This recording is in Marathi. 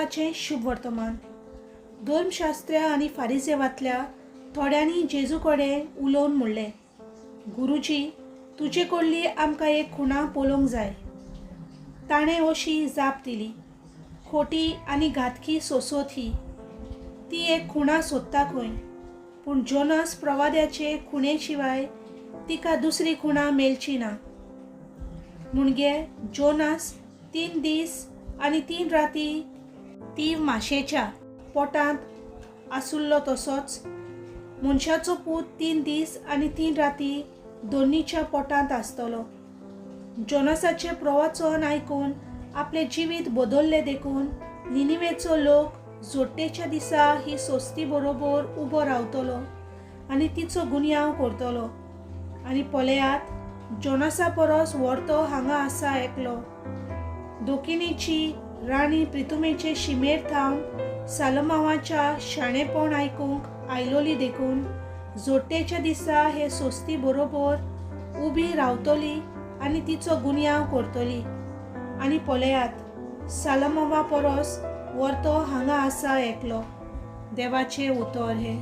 देवाचें शुभ वर्तमान. धर्मशास्त्र्या आनी फारिसेवांतल्या थोड्यांनी जेजू कडेन उलोवन म्हणलें, गुरुजी, तुजे कडली आमकां एक खुणा पळोवंक जाय. ताणें अशी जाप दिली, खोटी आनी घातकी सोसोत ही. ती एक खुणा सोदता खंय, पूण जोनास प्रवाद्याचे खुणे शिवाय तिका दुसरी खुणा मेलची ना. मुणगे जोनास 3 दीस आनी 3 राती ती माशेच्या पोटांत आसुल्लो तसोच मनशाचो पूत 3 दीस आनी 3 राती दोनीच्या पोटांत आसतलो. जोनासाचें प्रवचन आयकून आपलें जिवीत बदल्लें देखून निनिवेचो लोक जोडटेच्या दिसा ही सोस्ती बरोबर उबो रावतलो आनी तिचो गुन्यांव करतलो. आनी पळयात, जोनासा परस व्हडतो हांगा आसा एकलो. दोकिनीची राणी प्रितुमेचे शिमेर थावन सालमावाच्या शाणेपण आयकूंक आयलोली देखून जोडटेच्या दिसा हे सोस्ती बरोबर उबी रावतली आनी तिचो गुन्यांव करतली. आनी पळयात, सालमावा परस व्हडतो हांगा आसा एकलो. देवाचें उतर हे.